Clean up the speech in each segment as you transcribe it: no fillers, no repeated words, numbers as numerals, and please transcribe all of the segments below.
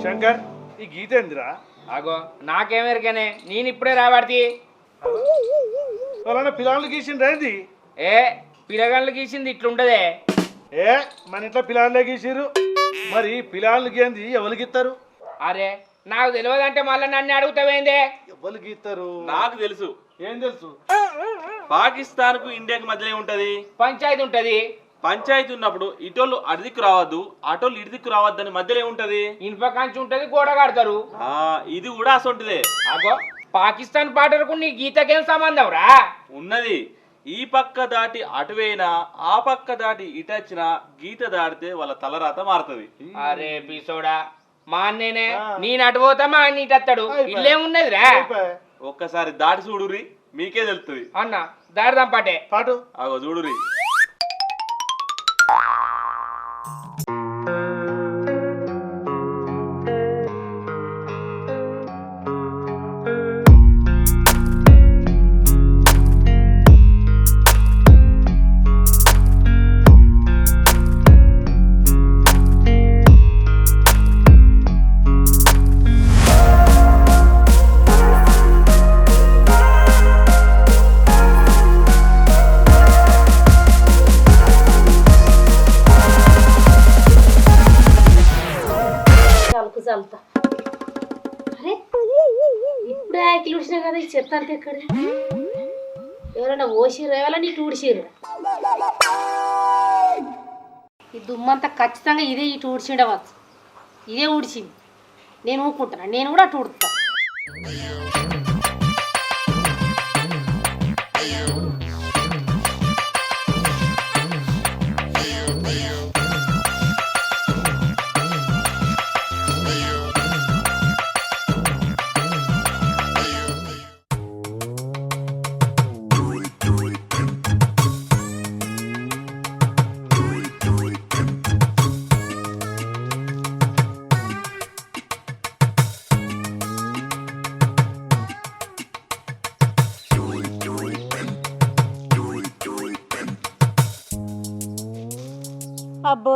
శంకర్ ఈ గీత ఏందిరా? అగో నాకేమెరికనే నేను ఇప్పుడే రాబడి వాళ్ళ పిల్లలు గీసిండ్రా ఇది? ఏ పిల్లగాళ్ళు గీసింది ఇట్లుంటదే. ఏ మన ఇంట్లో పిల్లలే గీసిర్రు, మరి పిల్లలు గీంది ఎవరు గీస్తారు? అరే నాకు తెలియదంటే మళ్ళీ నన్ను అడుగుతావేందే? ఎవరు గీస్తారు? నాకు తెలుసు. ఏం తెలుసు? పాకిస్తాన్ కు ఇండియాకి మధ్యలో ఉంటది పంచాయతీ ఉంటది. పంచాయతీ ఉన్నప్పుడు ఇటోళ్ళు అడిదిక్కు రావద్దు, అటోళ్ళు ఇడిదిక్కు రావద్దు అని మధ్యలో ఉంటది. ఇనుప కంచి ఉంటది, గోడ కడతారు. ఇది కూడా అసొంటిదే. అగో పాకిస్తాన్ పాటలకు నీ గీతకేం సంబంధం రా? ఉన్నది. ఈ పక్క దాటి అటువైనా ఆ పక్క దాటి ఇటొచ్చినా గీత దాటితే వాళ్ళ తలరాత మారుతుంది. అరే పిసోడా మా అన్నేనే నేను అటు పోతా మా అన్న ఇటు వస్తాడు. ఇల్లేమున్నది రా? ఒక్కసారి దాటి చూడురి మీకే తెలుస్తుంది. అన్న దారిదాం పాటే పాటు అగో చూడురి. చల్లుతా. అరే ఇప్పుడే ఆకిలు ఉడిచినా కదా, ఈ చెత్త అంతా ఎక్కడ? ఎవరైనా ఓసిర్రు ఎవరైనా నీకు ఊడిసిర్రు? ఈ దుమ్మంతా ఖచ్చితంగా ఇదే ఇటు ఊడిచిండవచ్చు. ఇదే ఊడిచింది. నేను ఊరుకుంటున్నా, నేను కూడా అటు ఊడుతా. అబ్బో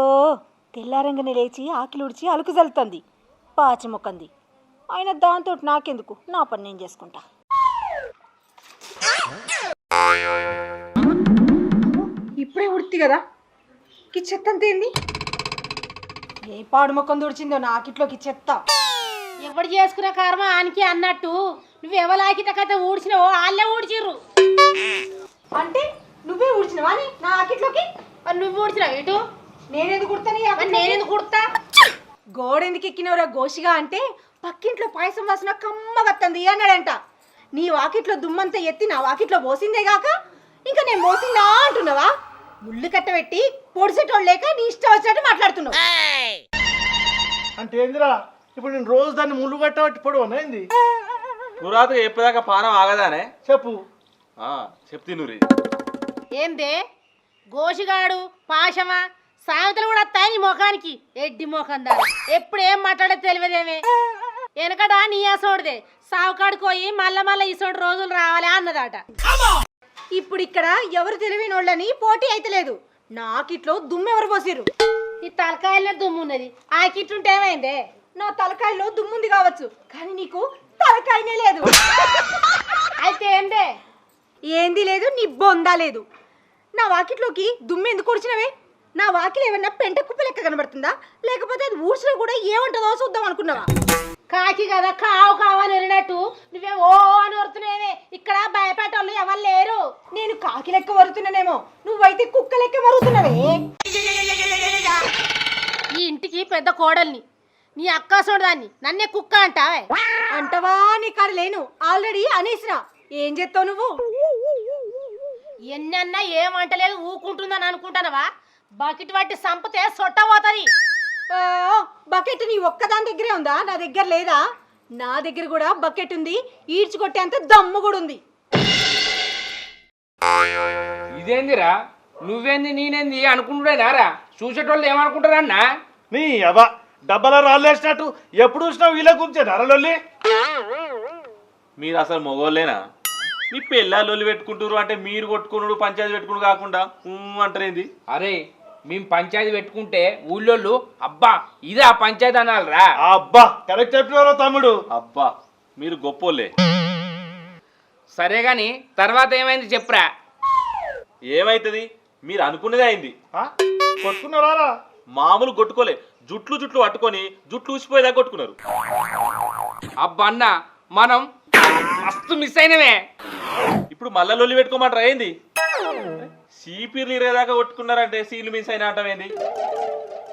తెల్లారంగానే లేచి ఆకిలి ఉడిచి అలుకు జల్లుతుంది, పాచి మొక్కంది. ఆయన దాంతో నాకెందుకు, నా పని నేను చేసుకుంటా. ఇప్పుడే ఉడితి కదా, ఈ చెత్త అంత ఏంది? ఏ పాడు మొక్కం తుడిచిందో నాకిట్లోకి చెత్త. ఎవడు చేసుకున్న కర్మ ఆనికి అన్నట్టు నువ్వు ఎవలాకిట కథ ఊడ్చినావో వాళ్ళే ఊడ్చిర్రు. అంటే నువ్వే ఊడ్చినవా నా ఆకిట్లోకి? నువ్వు ఊడ్చినావు ఇటు? నేనెందుకు కుడతాను? నేనెందుకు కుడతా? గోడెందుకు ఎక్కినవరా గోషిగా అంటే పక్కింట్లో పాయసం వాసన కమ్మగత్తంది అన్నాడంట. నీ వాకిట్లో దుమ్మంతా ఎత్తి నా వాకిట్లో పోసిందే గాక ఇంకా నేను మోసిందా అంటున్నావా? ముళ్ళు కట్టబెట్టి పొడిసేటోళ్ళు లేక నీ ఇష్టం వచ్చినట్టు మాట్లాడుతున్నావు. అంటే ఏందిరా? ఇప్పుడు నేను రోజు దాన్ని ముళ్ళు కట్టబట్టి పొడవనా ఏంది? పురాతగా చెప్పేదాకా పానం ఆగదానే? చెప్పు. చెప్తినురి. ఏందే గోషిగాడు పాశమా సామెతలు కూడా వస్తాయి నీ ముఖానికి. ఎడ్డి ముఖం దా ఎప్పుడు ఏం మాట్లాడేది తెలియదేమే. వెనకట నీ అసోడిదే సావుకాడికి పోయి మళ్ళా ఇసోడు రోజులు రావాలి అన్నదాట. ఇప్పుడు ఇక్కడ ఎవరు తెలివైన వాళ్ళని పోటీ అయితే లేదు. నా కిట్లో దుమ్ము ఎవరు పోసిరు? ఈ తలకాయలనే దుమ్ము ఉన్నది, ఆ కిట్టుంటే ఏమైందే? నా తలకాయలో దుమ్ముంది కావచ్చు, కానీ నీకు తలకాయనే లేదు. అయితే ఏందే? ఏంది లేదు, నీ బొందా లేదు. నా వాకిట్లోకి దుమ్ము ఎందుకు ఊడ్చినవే? నా వాకిలు ఏమన్నా పెంట కుప్ప లెక్క కనబడుతుందా, లేకపోతే అది ఊడ్చినా కూడా ఏముంటుందో చూద్దాం అనుకున్నావా? కాకి కదా కావు కావని వెళ్ళినట్టు నువ్వే ఓ అని వరుతున్నావే. ఇక్కడ భయపెట్టోళ్ళు ఎవరు లేరు. నేను కాకి లెక్క వరుతున్నానేమో, నువ్వైతే కుక్క లెక్క వరుతున్నావే. ఈ ఇంటికి పెద్ద కోడల్ని, నీ అక్క చూడదాన్ని నన్నే కుక్క అంటావే. అంటవా? నీ కాడ లేను, ఆల్రెడీ అనేసిన. ఏం చేస్తావు నువ్వు? ఎన్నన్నా ఏమంటలేదు ఊకుంటుందని అనుకుంటానవా? బకెట్ పట్టి సంపతే సొట్ట పోతుంది. బకెట్ నీ ఒక్కదాని దగ్గరే ఉందా? నా దగ్గర లేదా? నా దగ్గర కూడా బకెట్ ఉంది, ఈడ్చుకొట్టేంత దమ్ము కూడా ఉంది. ఇదేందిరా? నువ్వేంది నేనేంది అనుకుంటున్నారా? చూసేటోళ్ళు ఏమనుకుంటారన్నా? నీ అవ డబ్బల రాళ్ళేసినట్టు ఎప్పుడు చూసినా వీళ్ళ గురించే ధరలొల్లి. మీరు అసలు మొగోళ్ళేనా? మీ పిల్లలు పెట్టుకుంటారు అంటే మీరు కొట్టుకున్నాడు పంచాయతీ పెట్టుకుని కాకుండా అంటారేంది? అరే మేము పంచాయతీ పెట్టుకుంటే ఊళ్ళోళ్ళు అబ్బా ఇదే ఆ పంచాయతీ అనాలరా. అబ్బా కరెక్ట్ చెప్పినారా తమ్ముడు. అబ్బా మీరు గొప్పోలే. సరే గాని తర్వాత ఏమైంది చెప్పురా. ఏమైతుంది మీరు అనుకున్నదే అయింది. కొట్టుకున్నారా? మామూలు కొట్టుకోలే, జుట్లు పట్టుకొని జుట్లు ఊసిపోయేదా కొట్టుకున్నారు. అబ్బా అన్న మనం మస్తు మిస్ అయినవే. ఇప్పుడు మళ్ళా లొల్లి పెట్టుకోమంటారా ఏంది? సీపీర్లు ఇరేదాకా కొట్టుకున్నారంటే సీలు మిస్ అయినా అంటాం ఏంది?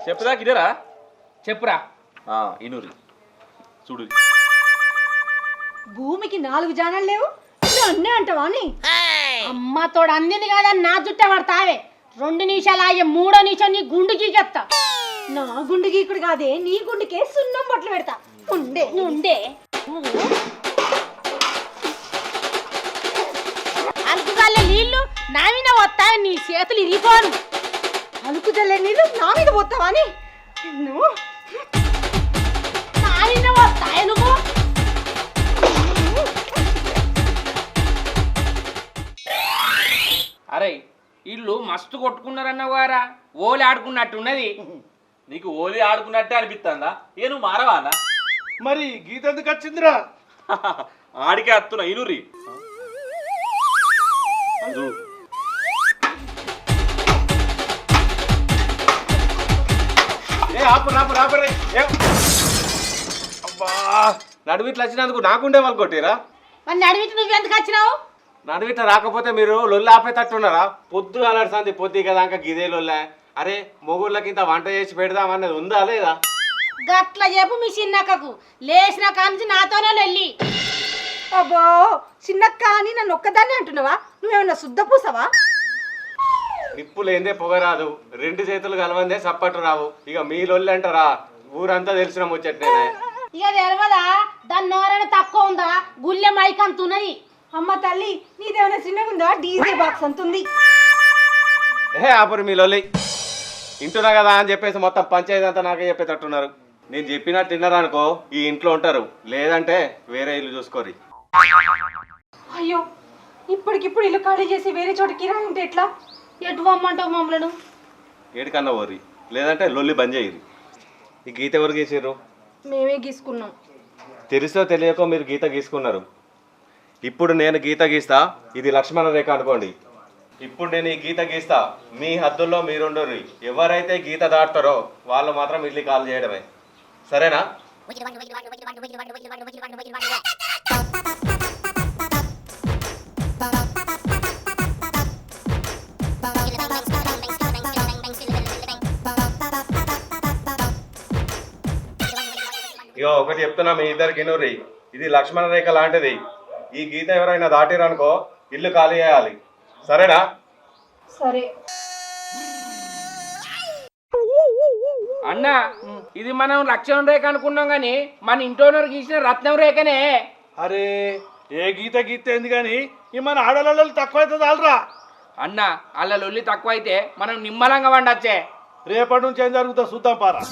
చెప్పదాకా ఇదేరా? చెప్పురా. ఇనూరి చూడు, భూమికి 4 జానాలు లేవు అన్నే అంటావా అని? అమ్మ తోడు అందింది కదా నా జుట్టే పడతావే. 2 నిమిషాలు ఆగే 3వ నిమిషం నీ గుండు గీకెత్తా. నా గుండు గీకుడు కాదే, నీ గుండుకే సున్నం బొట్లు పెడతా. ఉండే అలుకుగల్లే నీళ్లు నా మీద వస్తాయి, నీ చేతులు ఇరిగిపోను. అలుకు జల్లే నీళ్ళు నా మీద పోతావా అని? నువ్వు నా మీద వస్తాయి నువ్వు. అరే ఇల్లు మస్తు కొట్టుకున్నారన్న వారా, ఓలి ఆడుకున్నట్టున్నది. నీకు ఓలి ఆడుకున్నట్టే అనిపిస్తుందా? ఏ నువ్వు మారవా అన్న? మరి గీత ఎందుకు వచ్చిందిరా? ఆడికే వస్తున్నా ఇనూరి. అబ్బా నడువిట్లు వచ్చినందుకు నాకుండే వాళ్ళు కొట్టిరా? మరి నడివిటి నువ్వు ఎందుకు వచ్చినావు? నడువిట్ల రాకపోతే మీరు లొల్లి ఆపేటట్టున్నారా? పొద్దు అలాడుతుంది పొద్దు కదా గిదే లొల్లే. అరే మొగుళ్ళకి ఇంత వంట చేసి పెడదామన్నది ఉందా లేదా? గట్ల చెప్పు మీ చిన్నక్కకు. లేచిన కాంచి నాతోనే వెళ్ళి. అబ్బో చిన్నక్క అని నన్ను ఒక్కదాన్ని అంటున్నావా? నువ్వేమన్నా శుద్ధ పూసవా? నిప్పు లేదే పొగ రాదు, 2 చేతులు కలవందే సప్పట్టు రావు. ఇక మీ లొల్లి అంటారా? ఊరంతా తెలిసిన ముచ్చట్నేనే. ఇక తెలియదా దాని నోరైనా తక్కువ ఉందా? గుళ్ళె మైక్ అంత ఉన్నది. అమ్మ తల్లి నీదేమైనా చిన్నగుందా? DJ box అంతుంది. ఆపరు మీ లొల్లి. ఇంటున్నా కదా అని చెప్పేసి మొత్తం పంచాయతీ అంతా నాకే చెప్పేటట్టున్నారు. నేను చెప్పినట్టు తిన్నారనుకో ఈ ఇంట్లో ఉంటారు, లేదంటే వేరే ఇల్లు చూసుకోరి. అయ్యో ఇప్పటికిప్పుడు ఇల్లు ఖాళీ చేసి వేరే చోట కిరాయి ఉంటే ఎట్లా? ఎటు పొమ్మంటావు మమ్మలను? ఏడికన్నా ఓరి, లేదంటే లొల్లి బంద్ చేయరు. ఈ గీత ఎవరు గీసారు? మేమే గీసుకున్నాం. తెలుసో తెలియకో మీరు గీత గీసుకున్నారు. ఇప్పుడు నేను గీత గీస్తా, ఇది లక్ష్మణ రేఖ అనుకోండి. ఇప్పుడు నేను ఈ గీత గీస్తా, మీ హద్దుల్లో మీరుండరు. ఎవరైతే గీత దాటుతారో వాళ్ళు మాత్రం ఇల్లు కాల్ చేయడమే, సరేనా? ఇగో ఒకటి చెప్తున్నా మీ ఇద్దరికి నూరి, ఇది లక్ష్మణ రేఖ లాంటిది. ఈ గీత ఎవరైనా దాటిరనుకో ఇల్లు ఖాళీ చేయాలి, సరేనా? సరే. అన్న ఇది మనం లక్ష్మణ రేఖ అనుకున్నాం గాని మన ఇంటోనర్ గీసిన రత్నం రేఖనే. అరే ఏ గీత గీత ఏంది కానీ ఈ మన ఆడలలో తక్కువ అవుతుంది ఆల్రా. అన్న అల్ల లొల్లి తక్కువ అయితే మనం నిమ్మలంగా వండొచ్చే. రేపటి నుంచి ఏం జరుగుతుందో చూద్దాం పారా.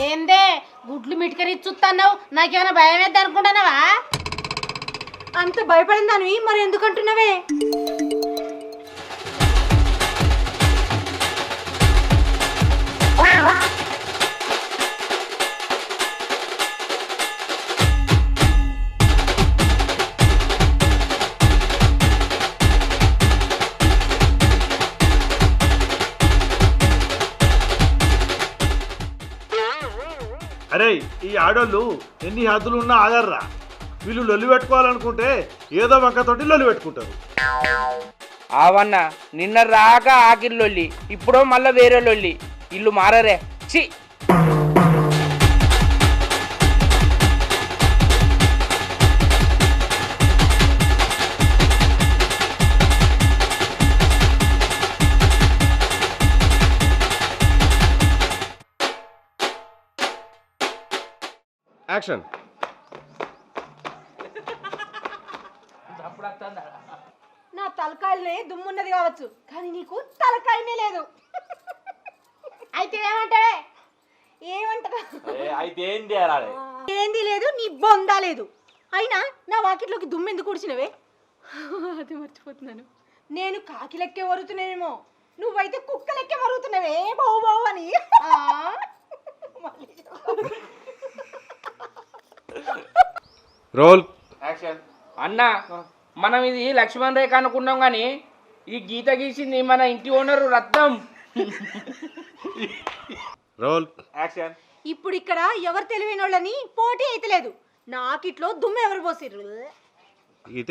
ఏందే గుడ్లు మిటికరిచ్చుతున్నావు? నాకేమైనా భయం వేద్ది అనుకుంటున్నావా? అంత భయపడిందానివి మరి ఎందుకంటున్నావే? అరే ఈ ఆడోళ్ళు ఎన్ని హద్దులు ఉన్నా ఆగర్రా. వీళ్ళు లొల్లి పెట్టుకోవాలనుకుంటే ఏదో వంకతోటి లొల్లి పెట్టుకుంటారు. ఆవన్న నిన్న రాక ఆకిరి లొల్లి, ఇప్పుడు మళ్ళా వేరే లొల్లి. ఇల్లు మారరే చి. యాక్షన్. అప్పుడు వస్తుందా నా తలకాయలనే దుమ్మున్నది కావచ్చు కానీ నీకు తలకాయనే లేదు. అయితే ఏమంటావే? ఏమంటారా? అయితే ఏం చేయాలి? ఏంది లేదు, నీ బొందా లేదు. అయినా నా వాకిట్లోకి దుమ్ము ఎందుకు కూర్చున్నవే? అది మర్చిపోతున్నాను. నేను కాకి లెక్కే వరుతున్నానేమో, నువ్వైతే కుక్క లెక్కే వరుగుతున్నావే బావు బావు అని. Role action. అన్న మనం ఇది లక్ష్మణ్ రేఖ అనుకున్నాం కానీ ఈ గీత గీసింది మన ఇంటి ఓనరు రత్నం. Role action. ఇప్పుడు ఇక్కడ ఎవరు తెలివైన వాళ్ళని పోటీ అయితే లేదు. నాకిట్లో దుమ్ము ఎవరు పోసిర్రు? గీత